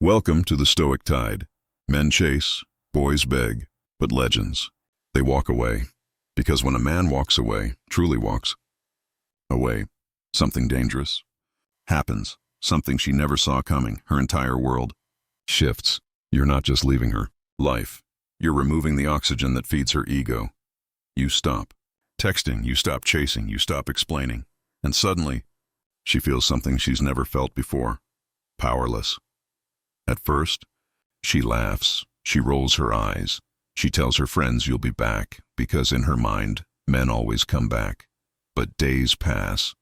Welcome to the Stoic Tide. Men chase, boys beg, but legends, they walk away. Because when a man walks away, truly walks away, something dangerous happens. Something she never saw coming. Her entire world shifts. You're not just leaving her life. You're removing the oxygen that feeds her ego. You stop texting, you stop chasing, you stop explaining. And suddenly, she feels something she's never felt before. Powerless. At first, she laughs, she rolls her eyes. She tells her friends you'll be back, because in her mind, men always come back. But days pass,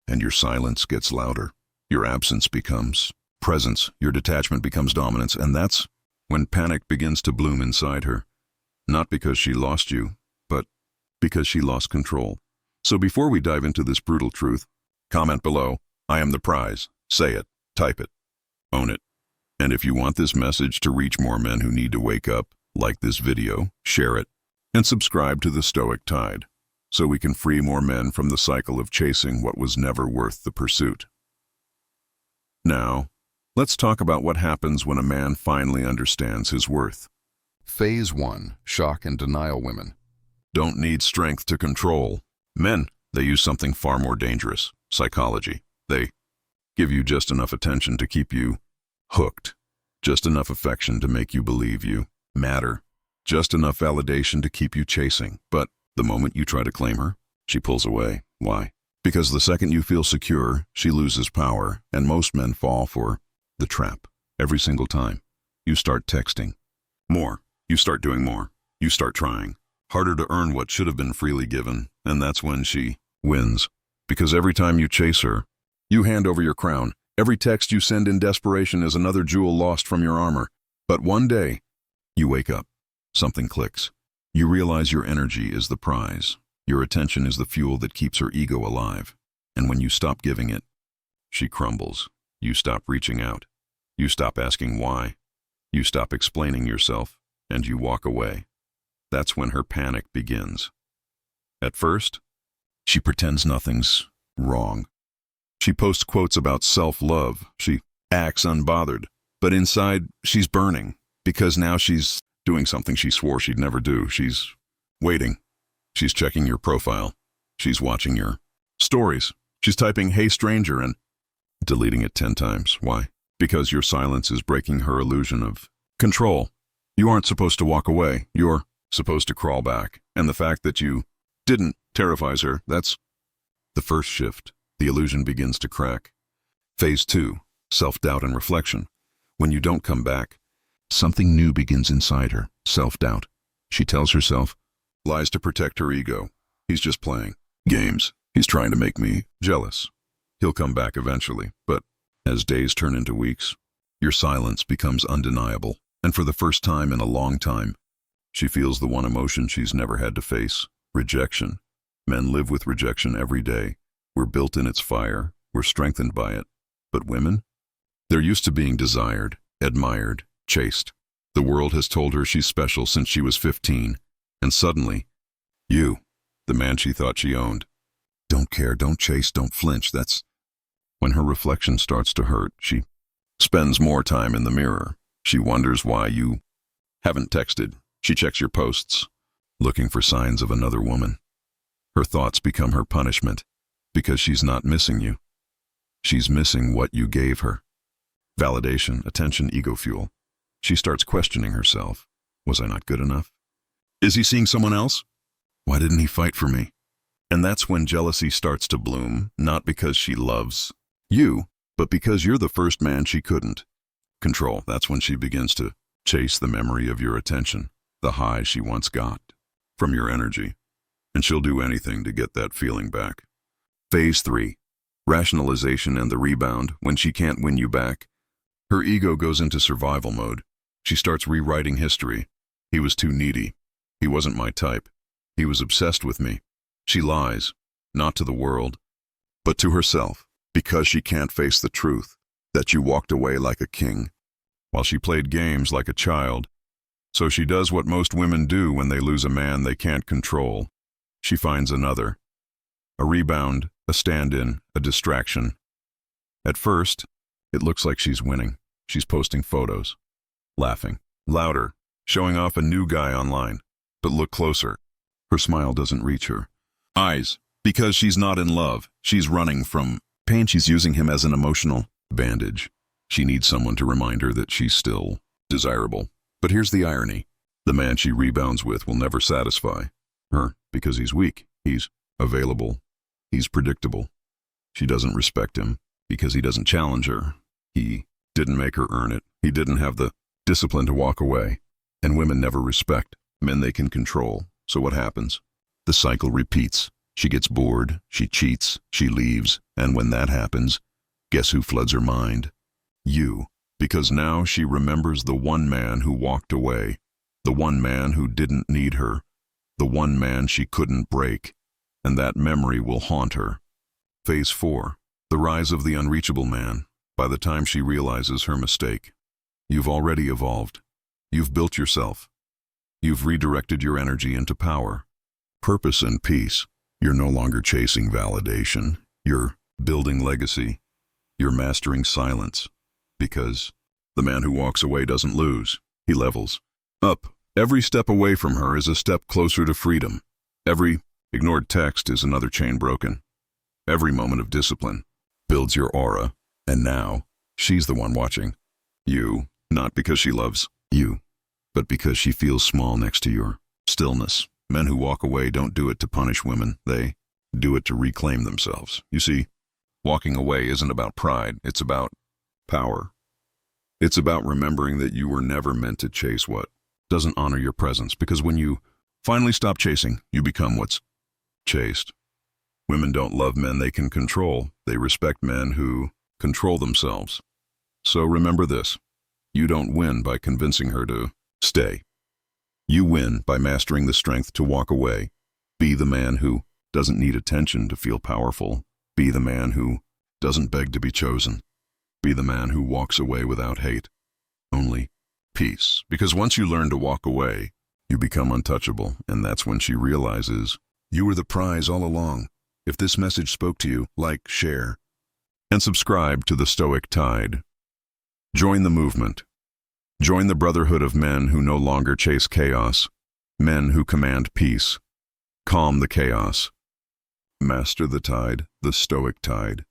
and your silence gets louder. Your absence becomes presence, your detachment becomes dominance, and that's when panic begins to bloom inside her. Not because she lost you, but because she lost control. So before we dive into this brutal truth, comment below, I am the prize. Say it, type it, own it. And if you want this message to reach more men who need to wake up, like this video, share it, and subscribe to the Stoic Tide, so we can free more men from the cycle of chasing what was never worth the pursuit. Now, let's talk about what happens when a man finally understands his worth. Phase 1. Shock and denial women. Don't need strength to control. Men, they use something far more dangerous, psychology. They give you just enough attention to keep you hooked, just enough affection to make you believe you matter, just enough validation to keep you chasing. But the moment you try to claim her, she pulls away. Why? Because the second you feel secure, she loses power, and most men fall for the trap. Every single time. You start texting more, you start doing more, you start trying harder to earn what should have been freely given, and that's when she wins. Because every time you chase her, you hand over your crown. Every text you send in desperation is another jewel lost from your armor. But one day, you wake up. Something clicks. You realize your energy is the prize. Your attention is the fuel that keeps her ego alive. And when you stop giving it, she crumbles. You stop reaching out. You stop asking why. You stop explaining yourself, and you walk away. That's when her panic begins. At first, she pretends nothing's wrong. She posts quotes about self-love. She acts unbothered. But inside, she's burning, because now she's doing something she swore she'd never do. She's waiting. She's checking your profile. She's watching your stories. She's typing, "Hey stranger," and deleting it 10 times. Why? Because your silence is breaking her illusion of control. You aren't supposed to walk away. You're supposed to crawl back. And the fact that you didn't terrifies her. That's the first shift. The illusion begins to crack. Phase 2. Self-doubt and reflection. When you don't come back, something new begins inside her. Self-doubt. She tells herself lies to protect her ego. He's just playing games. He's trying to make me jealous. He'll come back eventually. But as days turn into weeks, your silence becomes undeniable. And for the first time in a long time, she feels the one emotion she's never had to face: rejection. Men live with rejection every day. We're built in its fire. We're strengthened by it. But women? They're used to being desired, admired, chased. The world has told her she's special since she was 15. And suddenly, you, the man she thought she owned, don't care, don't chase, don't flinch. That's when her reflection starts to hurt. She spends more time in the mirror. She wonders why you haven't texted. She checks your posts, looking for signs of another woman. Her thoughts become her punishment, because she's not missing you. She's missing what you gave her. Validation, attention, ego fuel. She starts questioning herself. Was I not good enough? Is he seeing someone else? Why didn't he fight for me? And that's when jealousy starts to bloom, not because she loves you, but because you're the first man she couldn't control. That's when she begins to chase the memory of your attention, the high she once got from your energy. And she'll do anything to get that feeling back. Phase 3. Rationalization and the rebound. When she can't win you back, her ego goes into survival mode. She starts rewriting history. He was too needy. He wasn't my type. He was obsessed with me. She lies, not to the world, but to herself, because she can't face the truth that you walked away like a king, while she played games like a child. So she does what most women do when they lose a man they can't control. She finds another. A rebound, a stand-in, a distraction. At first, it looks like she's winning. She's posting photos, laughing, louder, showing off a new guy online. But look closer. Her smile doesn't reach her eyes. Because she's not in love. She's running from pain. She's using him as an emotional bandage. She needs someone to remind her that she's still desirable. But here's the irony. The man she rebounds with will never satisfy her because he's weak. He's available. He's predictable. She doesn't respect him because he doesn't challenge her. He didn't make her earn it. He didn't have the discipline to walk away. And women never respect men they can control. So what happens? The cycle repeats. She gets bored, she cheats, she leaves, and when that happens, guess who floods her mind? You. Because now she remembers the one man who walked away, the one man who didn't need her, the one man she couldn't break, and that memory will haunt her. Phase 4. The rise of the unreachable man. By the time she realizes her mistake, you've already evolved. You've built yourself. You've redirected your energy into power, purpose, and peace. You're no longer chasing validation. You're building legacy. You're mastering silence. Because the man who walks away doesn't lose. He levels up. Every step away from her is a step closer to freedom. Every ignored text is another chain broken. Every moment of discipline builds your aura. And now, she's the one watching you, not because she loves you, but because she feels small next to your stillness. Men who walk away don't do it to punish women. They do it to reclaim themselves. You see, walking away isn't about pride. It's about power. It's about remembering that you were never meant to chase what doesn't honor your presence. Because when you finally stop chasing, you become what's chased. Women don't love men they can control. They respect men who control themselves. So remember this. You don't win by convincing her to stay. You win by mastering the strength to walk away. Be the man who doesn't need attention to feel powerful. Be the man who doesn't beg to be chosen. Be the man who walks away without hate. Only peace. Because once you learn to walk away, you become untouchable, and that's when she realizes you were the prize all along. If this message spoke to you, like, share, and subscribe to the Stoic Tide. Join the movement. Join the brotherhood of men who no longer chase chaos, men who command peace. Calm the chaos. Master the tide, the Stoic Tide.